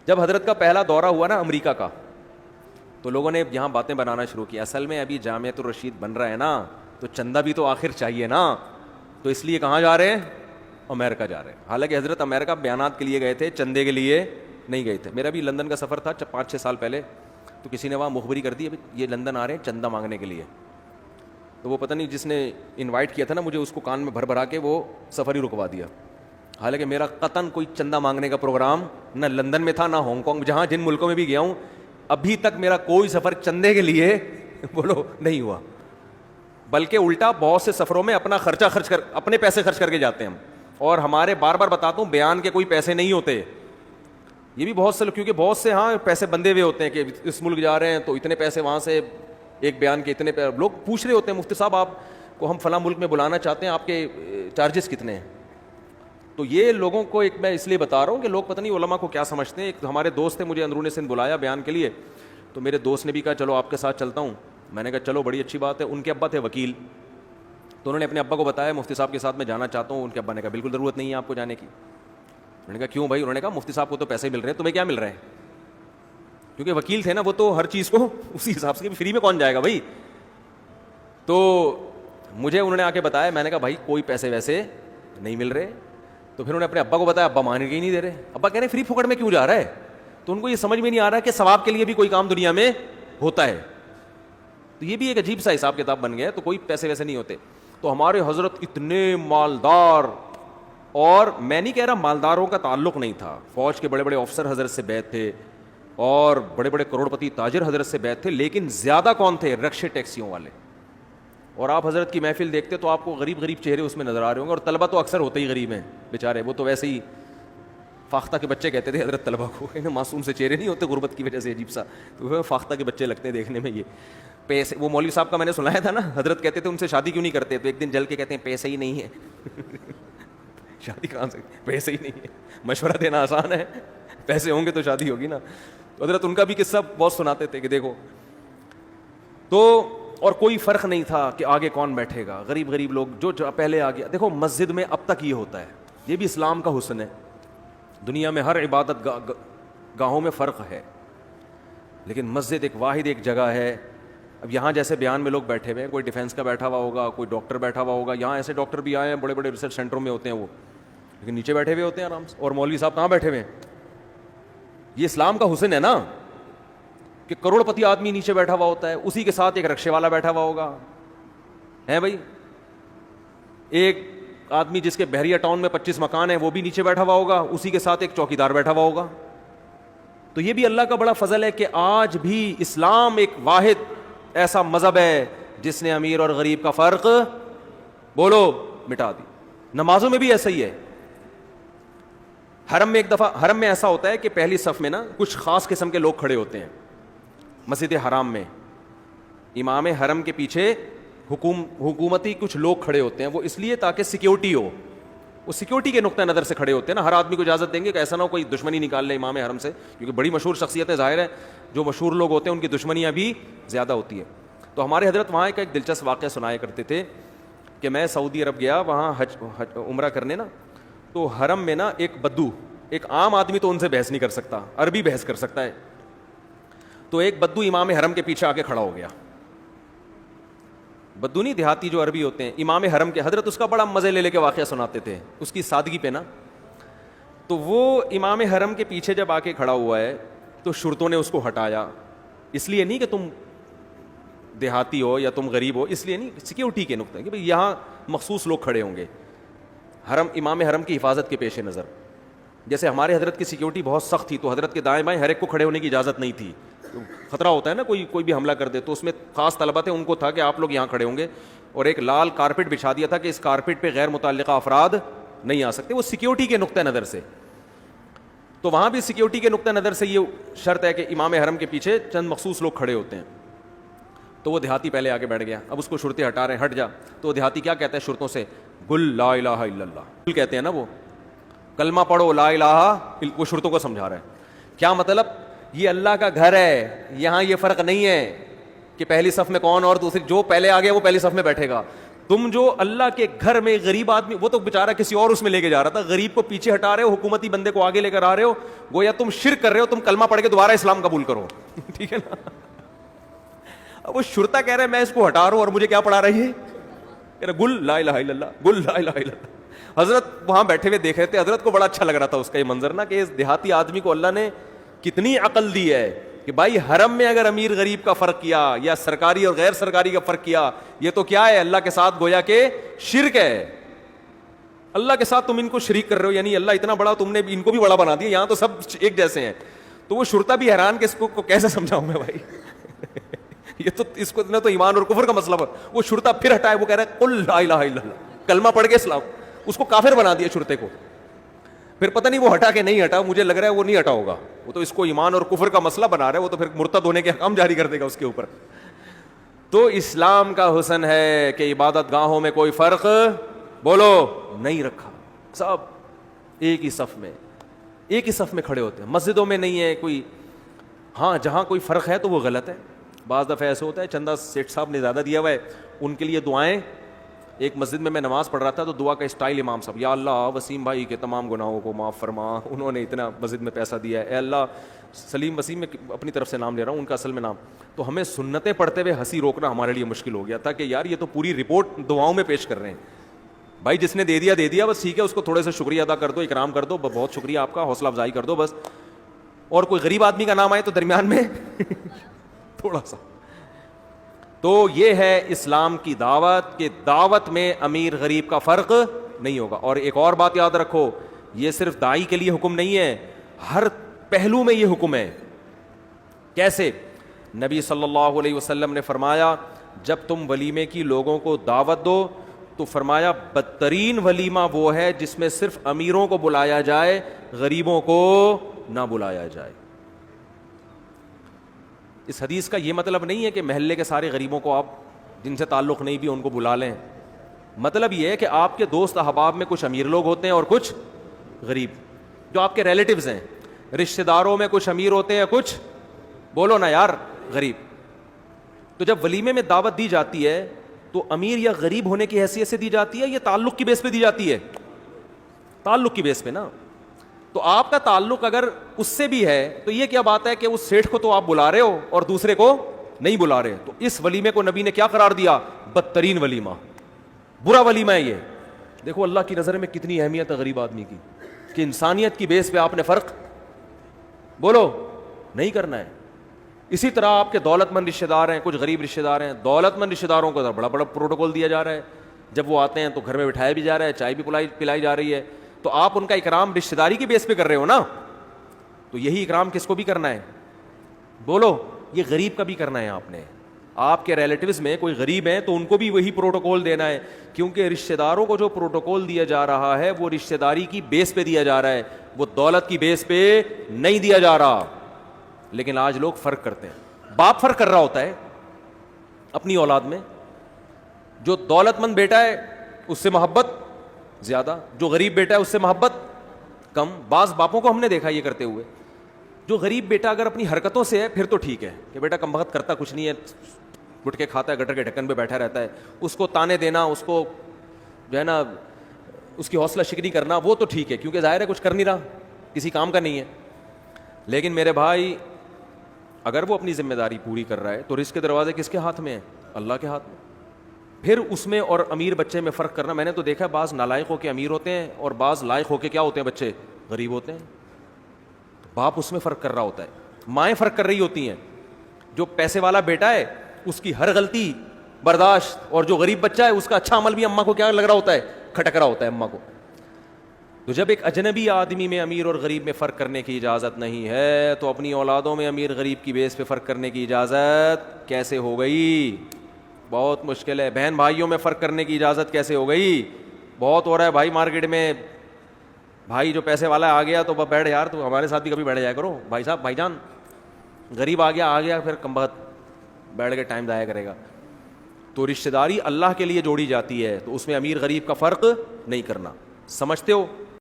جب حضرت کا پہلا دورہ ہوا نا امریکہ کا, تو لوگوں نے یہاں باتیں بنانا شروع کی, اصل میں ابھی جامعۃ الرشید بن رہا ہے نا, تو چندہ بھی تو آخر چاہیے نا, تو اس لیے کہاں جا رہے ہیں, امریکہ جا رہے ہیں. حالانکہ حضرت امریکہ بیانات کے لیے گئے تھے, چندے کے لیے نہیں گئے تھے. میرا بھی لندن کا سفر تھا 5-6 سال پہلے, تو کسی نے وہاں مخبری کر دی یہ لندن آ رہے ہیں چندہ مانگنے کے لیے. تو وہ پتہ نہیں جس نے انوائٹ کیا تھا نا مجھے, اس کو کان میں بھر بھرا کے وہ سفر ہی رکوا دیا. حالانکہ میرا قطعاً کوئی چندہ مانگنے کا پروگرام نہ لندن میں تھا نہ ہانگ کانگ, جہاں جن ملکوں میں بھی گیا ہوں ابھی تک میرا کوئی سفر چندے کے لیے بولو نہیں ہوا. بلکہ الٹا بہت سے سفروں میں اپنا خرچہ خرچ کر, اپنے پیسے خرچ کر کے جاتے ہیں ہم. اور ہمارے بار بار بتاتا ہوں بیان کے کوئی پیسے نہیں ہوتے, یہ بھی بہت سے لوگ, کیونکہ بہت سے ہاں پیسے بندے ہوئے ہوتے ہیں کہ اس ملک جا رہے ہیں تو اتنے پیسے, وہاں سے ایک بیان کے اتنے پیسے. لوگ پوچھ رہے ہوتے ہیں مفتی صاحب آپ کو ہم فلاں ملک میں بلانا چاہتے ہیں, آپ کے چارجز کتنے ہیں. تو یہ لوگوں کو ایک میں اس لیے بتا رہا ہوں کہ لوگ پتہ نہیں علماء کو کیا سمجھتے ہیں. ایک ہمارے دوست تھے, مجھے اندرون سندھ بلایا بیان کے لیے, تو میرے دوست نے بھی کہا چلو آپ کے ساتھ چلتا ہوں. میں نے کہا چلو بڑی اچھی بات ہے. ان کے ابا تھے وکیل, تو انہوں نے اپنے ابا کو بتایا مفتی صاحب کے ساتھ میں جانا چاہتا ہوں. ان کے ابا نے کہا بالکل ضرورت نہیں ہے آپ کو جانے کی. میں نے کہا کیوں بھائی؟ انہوں نے کہا مفتی صاحب کو تو پیسے مل رہے ہیں, تمہیں کیا مل رہے ہیں؟ کیونکہ وکیل تھے نا وہ, تو ہر چیز کو اسی حساب سے, فری میں کون جائے گا بھائی. تو مجھے انہوں نے آ کے بتایا, میں نے کہا بھائی کوئی پیسے ویسے نہیں مل رہے. تو پھر انہوں نے اپنے ابا کو بتایا, ابا مان کے ہی نہیں دے رہے. ابا کہہ رہے فری پھوکٹ میں کیوں جا رہا ہے؟ تو ان کو یہ سمجھ میں نہیں آ رہا کہ ثواب کے لیے بھی کوئی کام دنیا میں ہوتا ہے. تو یہ بھی ایک عجیب سا حساب کتاب بن گیا, تو کوئی پیسے ویسے نہیں ہوتے. تو ہمارے حضرت اتنے مالدار, اور میں نہیں کہہ رہا مالداروں کا تعلق نہیں تھا, فوج کے بڑے بڑے افسر حضرت سے بیعت تھے اور بڑے بڑے کروڑپتی تاجر حضرت سے بیعت تھے, لیکن زیادہ کون تھے؟ رکشے ٹیکسیوں والے. اور آپ حضرت کی محفل دیکھتے تو آپ کو غریب غریب چہرے اس میں نظر آ رہے ہوں گے. اور طلبہ تو اکثر ہوتے ہی غریب ہیں بیچارے, وہ تو ویسے ہی فاختہ کے بچے کہتے تھے حضرت طلبہ کو, معصوم سے چہرے نہیں ہوتے غربت کی وجہ سے عجیب سا, تو فاختہ کے بچے لگتے ہیں دیکھنے میں. یہ پیسے, وہ مولوی صاحب کا میں نے سنایا تھا نا, حضرت کہتے تھے ان سے شادی کیوں نہیں کرتے, تو ایک دن جل کے کہتے ہیں پیسے ہی نہیں ہے. شادی کہاں سے, پیسے ہی نہیں ہے. مشورہ دینا آسان ہے, پیسے ہوں گے تو شادی ہوگی نا. تو حضرت ان کا بھی قصہ بہت سناتے تھے کہ دیکھو. تو اور کوئی فرق نہیں تھا کہ آگے کون بیٹھے گا, غریب غریب لوگ جو پہلے آ گیا. دیکھو مسجد میں اب تک یہ ہوتا ہے, یہ بھی اسلام کا حسن ہے. دنیا میں ہر عبادت گاہوں میں فرق ہے, لیکن مسجد ایک واحد ایک جگہ ہے. اب یہاں جیسے بیان میں لوگ بیٹھے ہوئے ہیں, کوئی ڈیفینس کا بیٹھا ہوا ہوگا, کوئی ڈاکٹر بیٹھا ہوا ہوگا. یہاں ایسے ڈاکٹر بھی آئے ہیں بڑے بڑے ریسرچ سینٹروں میں ہوتے ہیں وہ, لیکن نیچے بیٹھے ہوئے ہوتے ہیں آرام سے. اور مولوی صاحب کہاں بیٹھے ہوئے ہیں؟ یہ اسلام کا حسن ہے نا, کہ کروڑپتی آدمی نیچے بیٹھا ہوا ہوتا ہے, اسی کے ساتھ ایک رکشے والا بیٹھا ہوا ہوگا, ہے بھائی. ایک آدمی جس کے بحریہ ٹاؤن میں 25 مکان ہیں وہ بھی نیچے بیٹھا ہوا ہوگا, اسی کے ساتھ ایک چوکیدار بیٹھا ہوا ہوگا. تو یہ بھی اللہ کا بڑا فضل ہے کہ آج بھی اسلام ایک واحد ایسا مذہب ہے جس نے امیر اور غریب کا فرق بولو مٹا دی. نمازوں میں بھی ایسا ہی ہے. حرم میں ایک دفعہ, حرم میں ایسا ہوتا ہے کہ پہلی صف میں نا کچھ خاص قسم کے لوگ کھڑے ہوتے ہیں مسجد حرام میں. امام حرم کے پیچھے حکومتی کچھ لوگ کھڑے ہوتے ہیں, وہ اس لیے تاکہ سیکیورٹی ہو. وہ سیکیورٹی کے نقطہ نظر سے کھڑے ہوتے ہیں نا, ہر آدمی کو اجازت دیں گے کہ ایسا نہ ہو کوئی دشمنی نکال لے امام حرم سے, کیونکہ بڑی مشہور شخصیتیں, ظاہر ہے جو مشہور لوگ ہوتے ہیں ان کی دشمنیاں بھی زیادہ ہوتی ہیں. تو ہمارے حضرت وہاں کا ایک دلچسپ واقعہ سنایا کرتے تھے کہ میں سعودی عرب گیا وہاں عمرہ کرنے نا, تو حرم میں نا ایک بدو, ایک عام آدمی تو ان سے بحث نہیں کر سکتا, عربی بحث کر سکتا ہے. تو ایک بدو امام حرم کے پیچھے آ کے کھڑا ہو گیا. بدو نہیں, دیہاتی جو عربی ہوتے ہیں, امام حرم کے. حضرت اس کا بڑا مزے لے کے واقعہ سناتے تھے اس کی سادگی پہ نا. تو وہ امام حرم کے پیچھے جب آ کے کھڑا ہوا ہے تو شرطوں نے اس کو ہٹایا, اس لیے نہیں کہ تم دیہاتی ہو یا تم غریب ہو, اس لیے نہیں, سیکیورٹی کے نقطہ کہ بھئی یہاں مخصوص لوگ کھڑے ہوں گے حرم, امام حرم کی حفاظت کے پیش نظر. جیسے ہمارے حضرت کی سیکیورٹی بہت سخت تھی, تو حضرت کے دائیں بائیں ہر ایک کو کھڑے ہونے کی اجازت نہیں تھی. خطرہ ہوتا ہے نا کوئی بھی حملہ کر دے, تو اس میں خاص طلبہ تھے, ان کو تھا کہ آپ لوگ یہاں کھڑے ہوں گے, اور ایک لال کارپیٹ بچھا دیا تھا کہ اس کارپیٹ پہ غیر متعلقہ افراد نہیں آ سکتے, وہ سیکیورٹی کے نقطہ نظر سے. تو وہاں بھی سیکیورٹی کے نقطہ نظر سے یہ شرط ہے کہ امام حرم کے پیچھے چند مخصوص لوگ کھڑے ہوتے ہیں. تو وہ دیہاتی پہلے آگے بیٹھ گیا, اب اس کو شرطیں ہٹا رہے ہیں, ہٹ جا. تو دیہاتی کیا کہتا ہے شرطوں سے, گل لا الہ الا اللہ, گل کہتے ہیں نا وہ, کلمہ پڑھو لا الہ, وہ شرطوں کو سمجھا رہا ہے. کیا مطلب, یہ اللہ کا گھر ہے, یہاں یہ فرق نہیں ہے کہ پہلی صف میں کون اور دوسری, جو پہلے آ گیا وہ پہلی صف میں بیٹھے گا. تم جو اللہ کے گھر میں غریب آدمی, وہ تو بیچارہ کسی اور اس میں لے کے جا رہا تھا, غریب کو پیچھے ہٹا رہے ہو, حکومتی بندے کو آگے لے کر آ رہے ہو, گویا تم شرک کر رہے ہو, تم کلمہ پڑھ کے دوبارہ اسلام قبول کرو. ٹھیک ہے نا. اب وہ شرطا کہہ رہے ہیں میں اس کو ہٹا رہا ہوں اور مجھے کیا پڑھا رہی ہے, کہہ رہے گل لا الہ الا اللہ, گل لا الہ الا اللہ. حضرت وہاں بیٹھے ہوئے دیکھ رہے تھے, حضرت کو بڑا اچھا لگ رہا تھا اس کا یہ منظر نا, کہ اس دیہاتی آدمی کو اللہ نے کتنی عقل دی ہے کہ بھائی حرم میں اگر امیر غریب کا فرق کیا یا سرکاری اور غیر سرکاری کا فرق کیا, یہ تو کیا ہے, اللہ کے ساتھ گویا کہ شرک ہے. اللہ کے ساتھ تم ان کو شریک کر رہے ہو, یعنی اللہ اتنا بڑا, تم نے ان کو بھی بڑا بنا دیا, یہاں تو سب ایک جیسے ہیں. تو وہ شرطا بھی حیران کہ اس کو کیسے سمجھاؤں میں بھائی, یہ تو اس کو تو ایمان اور کفر کا مسئلہ ہے. وہ شرطا پھر ہٹائے, وہ کہہ رہا ہے قل لا الہ الا اللہ, کلمہ پڑھ کے اسلام, اس کو کافر بنا دیا شرطے کو. پھر پتہ نہیں وہ ہٹا کے نہیں ہٹا, مجھے لگ رہا ہے وہ نہیں ہٹا ہوگا, وہ تو اس کو ایمان اور کفر کا مسئلہ بنا رہا ہے, وہ تو پھر مرتد ہونے کے حکم جاری کر دے گا اس کے اوپر. تو اسلام کا حسن ہے کہ عبادت گاہوں میں کوئی فرق بولو نہیں رکھا, سب ایک ہی صف میں, ایک ہی صف میں کھڑے ہوتے ہیں. مسجدوں میں نہیں ہے کوئی, ہاں جہاں کوئی فرق ہے تو وہ غلط ہے. بعض دفعہ ایسے ہوتا ہے, چندہ سیٹھ صاحب نے زیادہ دیا ہوا ہے, ان کے لیے دعائیں. ایک مسجد میں نماز پڑھ رہا تھا تو دعا کا اسٹائل امام صاحب, یا اللہ وسیم بھائی کے تمام گناہوں کو معاف فرما, انہوں نے اتنا مسجد میں پیسہ دیا ہے, اے اللہ. سلیم وسیم میں اپنی طرف سے نام لے رہا ہوں, ان کا اصل میں نام. تو ہمیں سنتیں پڑھتے ہوئے ہنسی روکنا ہمارے لیے مشکل ہو گیا تھا کہ یار یہ تو پوری رپورٹ دعاؤں میں پیش کر رہے ہیں. بھائی جس نے دے دیا بس ٹھیک ہے, اس کو تھوڑے سے شکریہ ادا کر دو, اکرام کر دو, بہت شکریہ آپ کا, حوصلہ افزائی کر دو بس. اور کوئی غریب آدمی کا نام آئے تو درمیان میں تھوڑا سا. تو یہ ہے اسلام کی دعوت, کہ دعوت میں امیر غریب کا فرق نہیں ہوگا. اور ایک اور بات یاد رکھو, یہ صرف داعی کے لیے حکم نہیں ہے, ہر پہلو میں یہ حکم ہے. کیسے؟ نبی صلی اللہ علیہ وسلم نے فرمایا جب تم ولیمے کی لوگوں کو دعوت دو تو فرمایا بدترین ولیمہ وہ ہے جس میں صرف امیروں کو بلایا جائے, غریبوں کو نہ بلایا جائے. اس حدیث کا یہ مطلب نہیں ہے کہ محلے کے سارے غریبوں کو آپ جن سے تعلق نہیں بھی ان کو بلا لیں. مطلب یہ ہے کہ آپ کے دوست احباب میں کچھ امیر لوگ ہوتے ہیں اور کچھ غریب, جو آپ کے ریلیٹیوز ہیں. رشتہ داروں میں کچھ امیر ہوتے ہیں, کچھ بولو نا یار غریب. تو جب ولیمے میں دعوت دی جاتی ہے تو امیر یا غریب ہونے کی حیثیت سے دی جاتی ہے, یہ تعلق کی بیس پہ دی جاتی ہے, تعلق کی بیس پہ نا. تو آپ کا تعلق اگر اس سے بھی ہے تو یہ کیا بات ہے کہ اس سیٹھ کو تو آپ بلا رہے ہو اور دوسرے کو نہیں بلا رہے. تو اس ولیمے کو نبی نے کیا قرار دیا؟ بدترین ولیمہ, برا ولیمہ ہے یہ. دیکھو اللہ کی نظر میں کتنی اہمیت ہے غریب آدمی کی, کہ انسانیت کی بیس پہ آپ نے فرق بولو نہیں کرنا ہے. اسی طرح آپ کے دولت مند رشتہ دار ہیں, کچھ غریب رشتہ دار ہیں. دولت مند رشتہ داروں کو بڑا بڑا پروٹوکول دیا جا رہا ہے, جب وہ آتے ہیں تو گھر میں بٹھایا بھی جا رہا ہے, چائے بھی پلائی جا رہی ہے. تو آپ ان کا اکرام رشتہ داری کی بیس پہ کر رہے ہو نا, تو یہی اکرام کس کو بھی کرنا ہے بولو؟ یہ غریب کا بھی کرنا ہے آپ نے. آپ کے ریلیٹیوز میں کوئی غریب ہیں تو ان کو بھی وہی پروٹوکول دینا ہے, کیونکہ رشتہ داروں کو جو پروٹوکول دیا جا رہا ہے وہ رشتہ داری کی بیس پہ دیا جا رہا ہے, وہ دولت کی بیس پہ نہیں دیا جا رہا. لیکن آج لوگ فرق کرتے ہیں. باپ فرق کر رہا ہوتا ہے اپنی اولاد میں, جو دولت مند بیٹا ہے اس سے محبت زیادہ, جو غریب بیٹا ہے اس سے محبت کم. بعض باپوں کو ہم نے دیکھا یہ کرتے ہوئے. جو غریب بیٹا اگر اپنی حرکتوں سے ہے پھر تو ٹھیک ہے کہ بیٹا کم بخت کرتا کچھ نہیں ہے, گٹکے کھاتا ہے, گٹر کے ڈھکن پہ بیٹھا رہتا ہے, اس کو تانے دینا, اس کو جو ہے نا اس کی حوصلہ شکنی کرنا, وہ تو ٹھیک ہے کیونکہ ظاہر ہے کچھ کر نہیں رہا, کسی کام کا نہیں ہے. لیکن میرے بھائی اگر وہ اپنی ذمہ داری پوری کر رہا ہے تو رزق کے دروازے کس کے ہاتھ میں ہیں؟ اللہ کے ہاتھ میں. پھر اس میں اور امیر بچے میں فرق کرنا, میں نے تو دیکھا ہے بعض نالائق ہو کے امیر ہوتے ہیں اور بعض لائق ہو کے کیا ہوتے ہیں بچے غریب ہوتے ہیں. باپ اس میں فرق کر رہا ہوتا ہے, مائیں فرق کر رہی ہوتی ہیں. جو پیسے والا بیٹا ہے اس کی ہر غلطی برداشت, اور جو غریب بچہ ہے اس کا اچھا عمل بھی اماں کو کیا لگ رہا ہوتا ہے؟ کھٹک رہا ہوتا ہے اماں کو. تو جب ایک اجنبی آدمی میں امیر اور غریب میں فرق کرنے کی اجازت نہیں ہے تو اپنی اولادوں میں امیر غریب کی بیس پہ فرق کرنے کی اجازت کیسے ہو گئی؟ بہت مشکل ہے. بہن بھائیوں میں فرق کرنے کی اجازت کیسے ہو گئی؟ بہت ہو رہا ہے بھائی مارکیٹ میں. بھائی جو پیسے والا آ گیا تو بیٹھ یار, تو ہمارے ساتھ بھی کبھی بیٹھ جایا کرو بھائی صاحب, بھائی جان. غریب آ گیا پھر کم بخت بیٹھ کے ٹائم ضائع کرے گا. تو رشتہ داری اللہ کے لیے جوڑی جاتی ہے, تو اس میں امیر غریب کا فرق نہیں کرنا. سمجھتے ہو؟